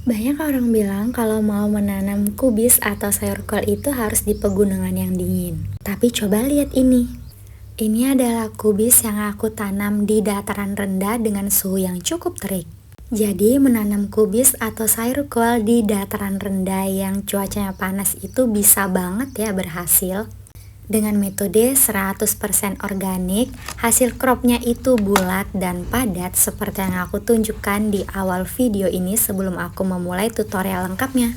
Banyak orang bilang kalau mau menanam kubis atau sayur kol itu harus di pegunungan yang dingin. Tapi coba lihat ini. Ini adalah kubis yang aku tanam di dataran rendah dengan suhu yang cukup terik. Jadi menanam kubis atau sayur kol di dataran rendah yang cuacanya panas itu bisa banget ya berhasil. Dengan metode 100% organik, hasil cropnya itu bulat dan padat seperti yang aku tunjukkan di awal video ini sebelum aku memulai tutorial lengkapnya.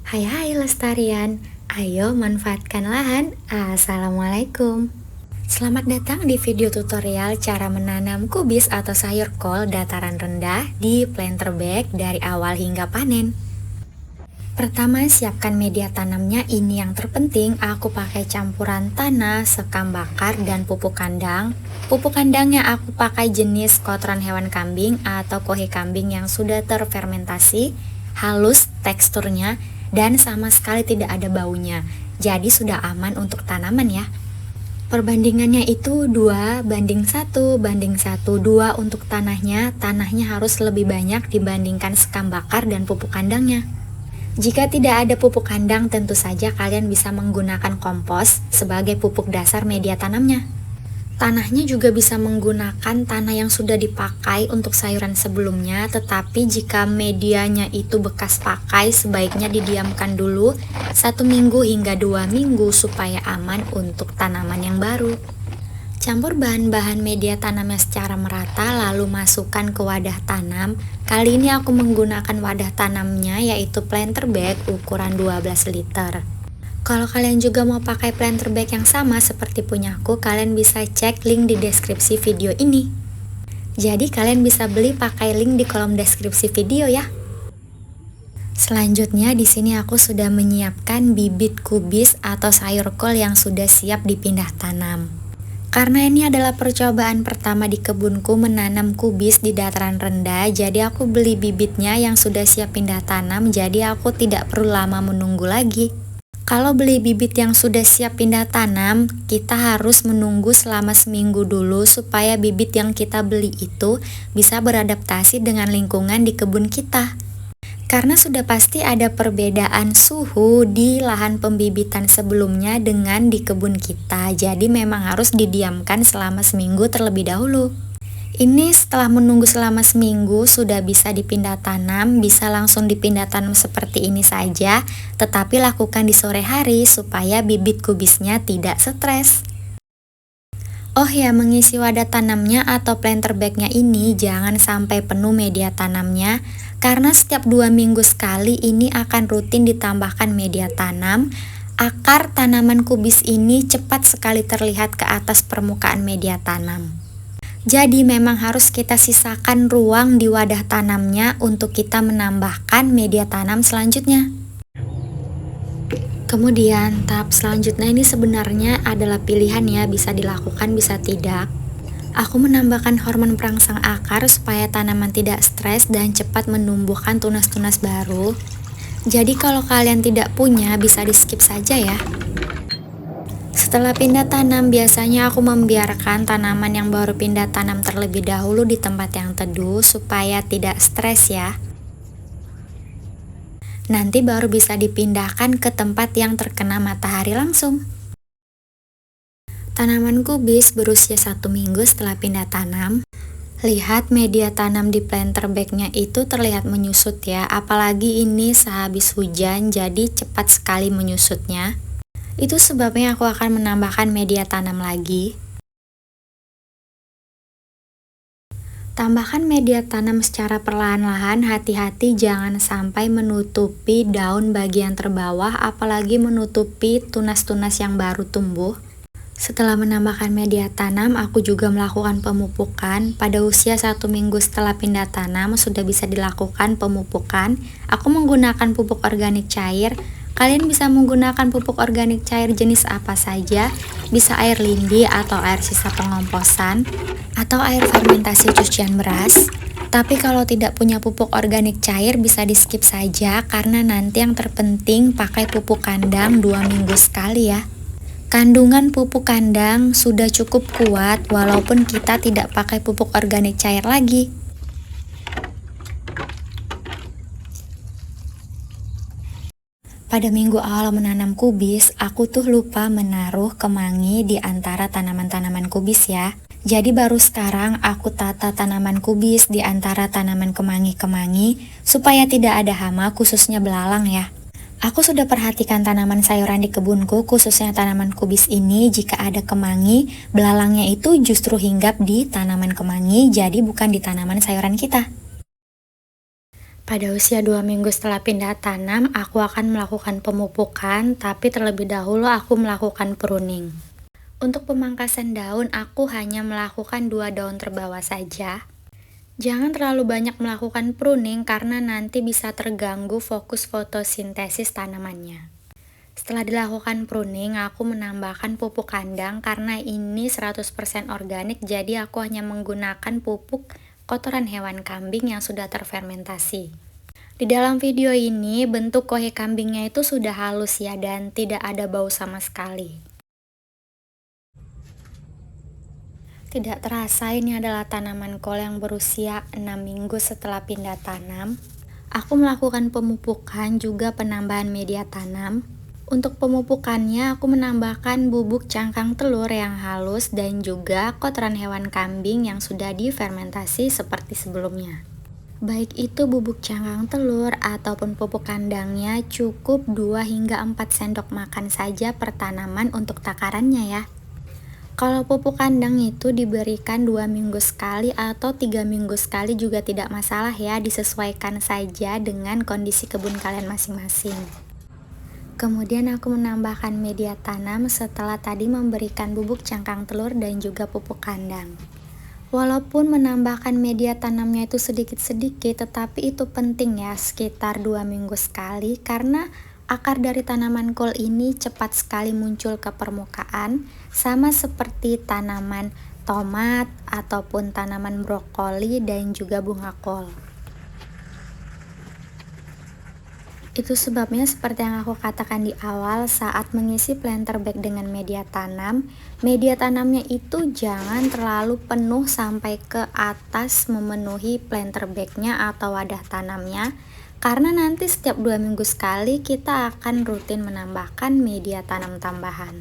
Hai lestarian, ayo manfaatkan lahan. Assalamualaikum. Selamat datang di video tutorial cara menanam kubis atau sayur kol dataran rendah di planter bag dari awal hingga panen. Pertama, siapkan media tanamnya. Ini yang terpenting, aku pakai campuran tanah, sekam bakar, dan pupuk kandang. Pupuk kandangnya aku pakai jenis kotoran hewan kambing atau kohe kambing yang sudah terfermentasi, halus teksturnya, dan sama sekali tidak ada baunya. Jadi sudah aman untuk tanaman ya. Perbandingannya itu 2:1:1:2 untuk tanahnya. Tanahnya harus lebih banyak dibandingkan sekam bakar dan pupuk kandangnya. Jika tidak ada pupuk kandang, tentu saja kalian bisa menggunakan kompos sebagai pupuk dasar media tanamnya. Tanahnya juga bisa menggunakan tanah yang sudah dipakai untuk sayuran sebelumnya, tetapi jika medianya itu bekas pakai, sebaiknya didiamkan dulu 1 minggu hingga 2 minggu supaya aman untuk tanaman yang baru. Campur bahan-bahan media tanamnya secara merata lalu masukkan ke wadah tanam. Kali ini aku menggunakan wadah tanamnya yaitu planter bag ukuran 12 liter. Kalau kalian juga mau pakai planter bag yang sama seperti punyaku, kalian bisa cek link di deskripsi video ini. Jadi kalian bisa beli pakai link di kolom deskripsi video ya. Selanjutnya di sini aku sudah menyiapkan bibit kubis atau sayur kol yang sudah siap dipindah tanam. Karena ini adalah percobaan pertama di kebunku menanam kubis di dataran rendah, jadi aku beli bibitnya yang sudah siap pindah tanam, jadi aku tidak perlu lama menunggu lagi. Kalau beli bibit yang sudah siap pindah tanam, kita harus menunggu selama seminggu dulu supaya bibit yang kita beli itu bisa beradaptasi dengan lingkungan di kebun kita. Karena sudah pasti ada perbedaan suhu di lahan pembibitan sebelumnya dengan di kebun kita, jadi memang harus didiamkan selama seminggu terlebih dahulu. Ini setelah menunggu selama seminggu sudah bisa dipindah tanam, bisa langsung dipindah tanam seperti ini saja, tetapi lakukan di sore hari supaya bibit kubisnya tidak stres. Oh ya, mengisi wadah tanamnya atau planter bagnya ini jangan sampai penuh media tanamnya, karena setiap 2 minggu sekali ini akan rutin ditambahkan media tanam. Akar tanaman kubis ini cepat sekali terlihat ke atas permukaan media tanam. Jadi memang harus kita sisakan ruang di wadah tanamnya untuk kita menambahkan media tanam selanjutnya. Kemudian tahap selanjutnya ini sebenarnya adalah pilihan ya, bisa dilakukan bisa tidak. Aku menambahkan hormon perangsang akar supaya tanaman tidak stres dan cepat menumbuhkan tunas-tunas baru. Jadi kalau kalian tidak punya bisa di skip saja ya. Setelah pindah tanam biasanya aku membiarkan tanaman yang baru pindah tanam terlebih dahulu di tempat yang teduh supaya tidak stres ya. Nanti baru bisa dipindahkan ke tempat yang terkena matahari langsung. Tanaman kubis berusia 1 minggu setelah pindah tanam. Lihat media tanam di planter bagnya itu terlihat menyusut ya, apalagi ini sehabis hujan jadi cepat sekali menyusutnya. Itu sebabnya aku akan menambahkan media tanam lagi. Tambahkan media tanam secara perlahan-lahan, hati-hati jangan sampai menutupi daun bagian terbawah, apalagi menutupi tunas-tunas yang baru tumbuh. Setelah menambahkan media tanam, aku juga melakukan pemupukan. Pada usia 1 minggu setelah pindah tanam, sudah bisa dilakukan pemupukan. Aku menggunakan pupuk organik cair. Kalian bisa menggunakan pupuk organik cair jenis apa saja, bisa air lindi atau air sisa pengomposan, atau air fermentasi cucian beras. Tapi kalau tidak punya pupuk organik cair bisa di skip saja, karena nanti yang terpenting pakai pupuk kandang 2 minggu sekali ya. Kandungan pupuk kandang sudah cukup kuat walaupun kita tidak pakai pupuk organik cair lagi. Pada minggu awal menanam kubis, aku tuh lupa menaruh kemangi di antara tanaman-tanaman kubis ya. Jadi baru sekarang aku tata tanaman kubis di antara tanaman kemangi-kemangi supaya tidak ada hama khususnya belalang ya. Aku sudah perhatikan tanaman sayuran di kebunku, khususnya tanaman kubis ini. Jika ada kemangi, belalangnya itu justru hinggap di tanaman kemangi, jadi bukan di tanaman sayuran kita. Pada usia 2 minggu setelah pindah tanam, aku akan melakukan pemupukan, tapi terlebih dahulu aku melakukan pruning. Untuk pemangkasan daun, aku hanya melakukan 2 daun terbawah saja. Jangan terlalu banyak melakukan pruning karena nanti bisa terganggu fokus fotosintesis tanamannya. Setelah dilakukan pruning, aku menambahkan pupuk kandang karena ini 100% organik, jadi aku hanya menggunakan pupuk kotoran hewan kambing yang sudah terfermentasi. Di dalam video ini, bentuk kohe kambingnya itu sudah halus ya dan tidak ada bau sama sekali. Tidak terasa ini adalah tanaman kol yang berusia 6 minggu setelah pindah tanam. Aku melakukan pemupukan juga penambahan media tanam. Untuk pemupukannya, aku menambahkan bubuk cangkang telur yang halus dan juga kotoran hewan kambing yang sudah difermentasi seperti sebelumnya. Baik itu bubuk cangkang telur ataupun pupuk kandangnya cukup 2 hingga 4 sendok makan saja per tanaman untuk takarannya ya. Kalau pupuk kandang itu diberikan 2 minggu sekali atau 3 minggu sekali juga tidak masalah ya, disesuaikan saja dengan kondisi kebun kalian masing-masing. Kemudian aku menambahkan media tanam setelah tadi memberikan bubuk cangkang telur dan juga pupuk kandang. Walaupun menambahkan media tanamnya itu sedikit-sedikit, tetapi itu penting ya, sekitar 2 minggu sekali, karena akar dari tanaman kol ini cepat sekali muncul ke permukaan, sama seperti tanaman tomat ataupun tanaman brokoli dan juga bunga kol. Itu sebabnya seperti yang aku katakan di awal, saat mengisi planter bag dengan media tanamnya itu jangan terlalu penuh sampai ke atas memenuhi planter bagnya atau wadah tanamnya, karena nanti setiap 2 minggu sekali kita akan rutin menambahkan media tanam tambahan.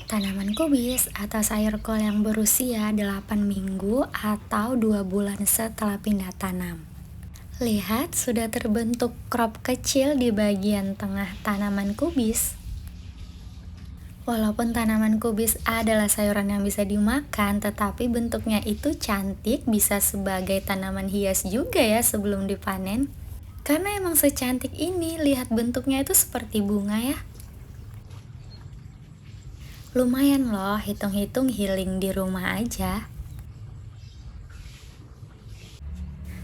Tanaman kubis atau sayur kol yang berusia 8 minggu atau 2 bulan setelah pindah tanam. Lihat, sudah terbentuk crop kecil di bagian tengah tanaman kubis. Walaupun tanaman kubis adalah sayuran yang bisa dimakan, tetapi bentuknya itu cantik, bisa sebagai tanaman hias juga ya sebelum dipanen. Karena emang secantik ini, lihat bentuknya itu seperti bunga ya. Lumayan loh, hitung-hitung healing di rumah aja.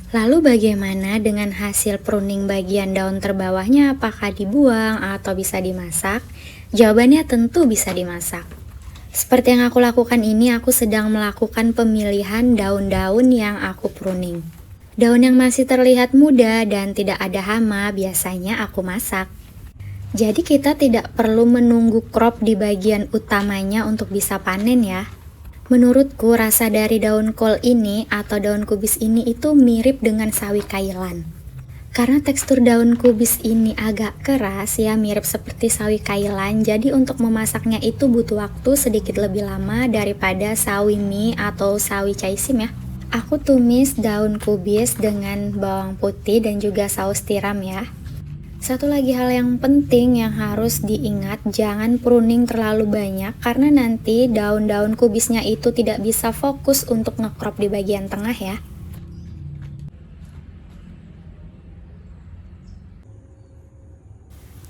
Lalu bagaimana dengan hasil pruning bagian daun terbawahnya, apakah dibuang atau bisa dimasak? Jawabannya tentu bisa dimasak. Seperti yang aku lakukan ini, aku sedang melakukan pemilihan daun-daun yang aku pruning. Daun yang masih terlihat muda dan tidak ada hama biasanya aku masak. Jadi kita tidak perlu menunggu crop di bagian utamanya untuk bisa panen ya. Menurutku rasa dari daun kol ini atau daun kubis ini itu mirip dengan sawi kailan. Karena tekstur daun kubis ini agak keras ya, mirip seperti sawi kailan, jadi untuk memasaknya itu butuh waktu sedikit lebih lama daripada sawi mie atau sawi caisim ya. Aku tumis daun kubis dengan bawang putih dan juga saus tiram ya. Satu lagi hal yang penting yang harus diingat, jangan pruning terlalu banyak karena nanti daun-daun kubisnya itu tidak bisa fokus untuk ngekrop di bagian tengah ya.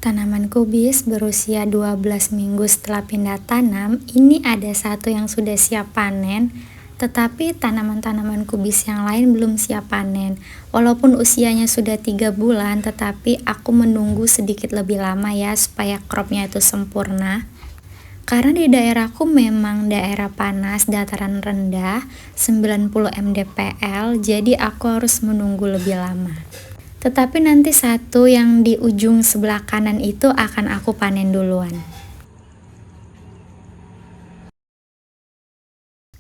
Tanaman kubis berusia 12 minggu setelah pindah tanam, ini ada satu yang sudah siap panen, tetapi tanaman-tanaman kubis yang lain belum siap panen. Walaupun usianya sudah 3 bulan, tetapi aku menunggu sedikit lebih lama ya supaya cropnya itu sempurna. Karena di daerahku memang daerah panas, dataran rendah, 90 mdpl, jadi aku harus menunggu lebih lama. Tetapi nanti satu yang di ujung sebelah kanan itu akan aku panen duluan.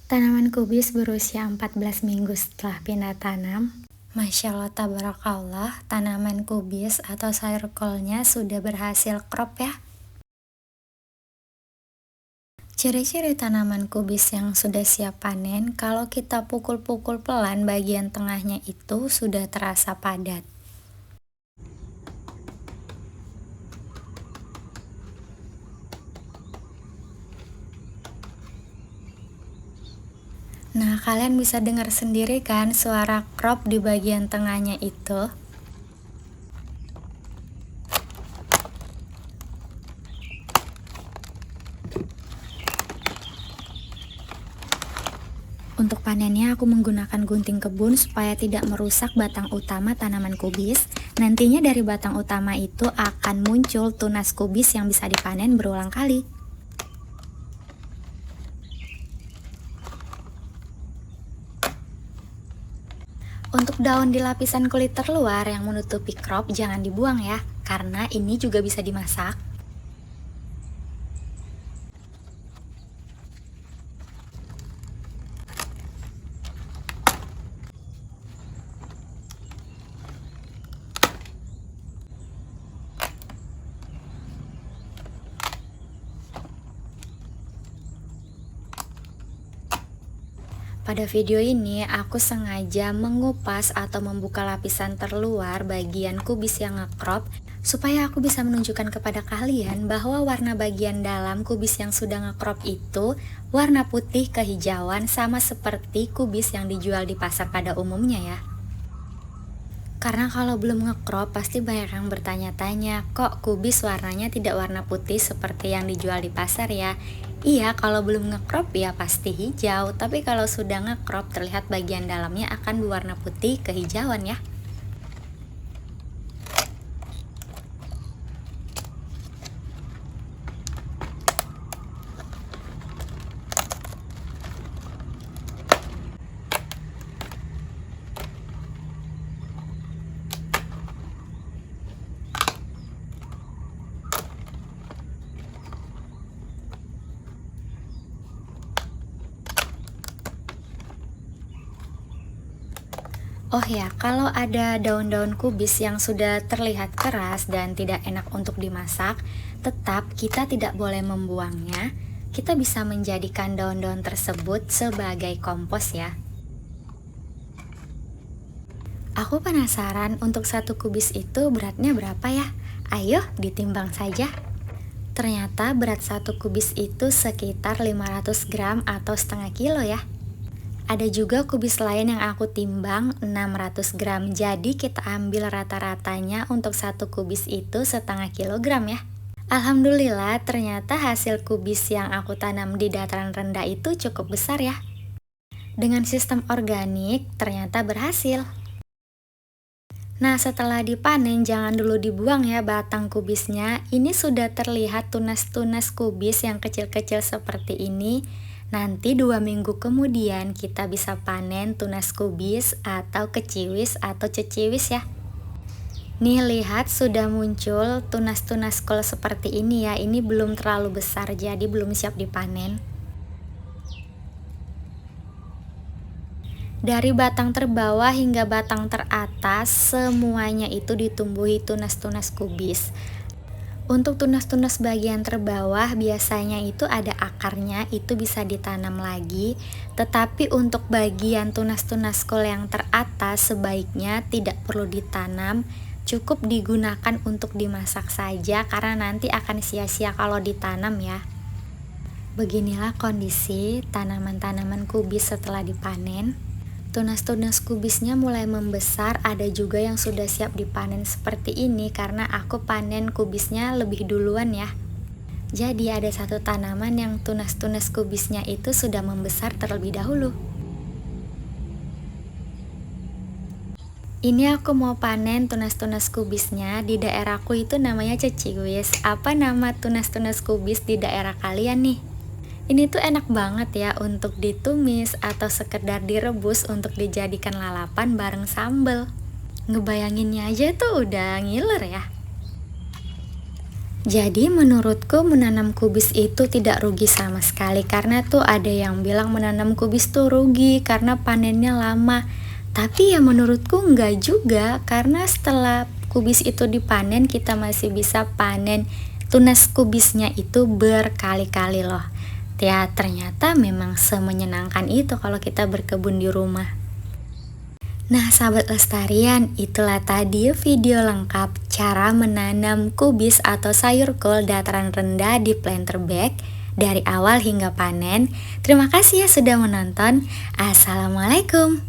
Tanaman kubis berusia 14 minggu setelah pindah tanam. Masya Allah, tabarakallah, tanaman kubis atau sayur kolnya sudah berhasil crop ya. Ciri-ciri tanaman kubis yang sudah siap panen, kalau kita pukul-pukul pelan bagian tengahnya itu sudah terasa padat. Nah, kalian bisa dengar sendiri kan suara crop di bagian tengahnya itu? Untuk panennya aku menggunakan gunting kebun supaya tidak merusak batang utama tanaman kubis. Nantinya dari batang utama itu akan muncul tunas kubis yang bisa dipanen berulang kali. Untuk daun di lapisan kulit terluar yang menutupi crop jangan dibuang ya, karena ini juga bisa dimasak. Pada video ini, aku sengaja mengupas atau membuka lapisan terluar bagian kubis yang ngekrop supaya aku bisa menunjukkan kepada kalian bahwa warna bagian dalam kubis yang sudah ngekrop itu warna putih kehijauan sama seperti kubis yang dijual di pasar pada umumnya ya. Karena kalau belum ngekrop pasti banyak yang bertanya-tanya, kok kubis warnanya tidak warna putih seperti yang dijual di pasar ya? Iya, kalau belum ngekrop ya pasti hijau, tapi kalau sudah ngekrop terlihat bagian dalamnya akan berwarna putih kehijauan ya. Oh ya, kalau ada daun-daun kubis yang sudah terlihat keras dan tidak enak untuk dimasak, tetap kita tidak boleh membuangnya. Kita bisa menjadikan daun-daun tersebut sebagai kompos ya. Aku penasaran untuk satu kubis itu beratnya berapa ya? Ayo ditimbang saja. Ternyata berat satu kubis itu sekitar 500 gram atau setengah kilo ya. Ada juga kubis lain yang aku timbang 600 gram, jadi kita ambil rata-ratanya untuk satu kubis itu setengah kilogram ya. Alhamdulillah ternyata hasil kubis yang aku tanam di dataran rendah itu cukup besar ya. Dengan sistem organik ternyata berhasil. Nah, setelah dipanen jangan dulu dibuang ya batang kubisnya. Ini sudah terlihat tunas-tunas kubis yang kecil-kecil seperti ini. Nanti 2 minggu kemudian kita bisa panen tunas kubis atau keciwis atau ceciwis ya. Nih lihat sudah muncul tunas-tunas kol seperti ini ya. Ini belum terlalu besar jadi belum siap dipanen. Dari batang terbawah hingga batang teratas semuanya itu ditumbuhi tunas-tunas kubis. Untuk tunas-tunas bagian terbawah biasanya itu ada akarnya, itu bisa ditanam lagi. Tetapi untuk bagian tunas-tunas kol yang teratas sebaiknya tidak perlu ditanam, cukup digunakan untuk dimasak saja karena nanti akan sia-sia kalau ditanam ya. Beginilah kondisi tanaman-tanaman kubis setelah dipanen. Tunas-tunas kubisnya mulai membesar, ada juga yang sudah siap dipanen seperti ini karena aku panen kubisnya lebih duluan ya. Jadi ada satu tanaman yang tunas-tunas kubisnya itu sudah membesar terlebih dahulu. Ini aku mau panen tunas-tunas kubisnya, di daerahku itu namanya ceciwis. Apa nama tunas-tunas kubis di daerah kalian nih? Ini tuh enak banget ya untuk ditumis atau sekedar direbus untuk dijadikan lalapan bareng sambal. Ngebayanginnya aja tuh udah ngiler ya. Jadi menurutku menanam kubis itu tidak rugi sama sekali, karena tuh ada yang bilang menanam kubis tuh rugi karena panennya lama. Tapi ya menurutku enggak juga, karena setelah kubis itu dipanen kita masih bisa panen tunas kubisnya itu berkali-kali loh. Ya ternyata memang semenyenangkan itu kalau kita berkebun di rumah. Nah sahabat lestarian, itulah tadi video lengkap cara menanam kubis atau sayur kol dataran rendah di planter bag dari awal hingga panen. Terima kasih ya sudah menonton. Assalamualaikum.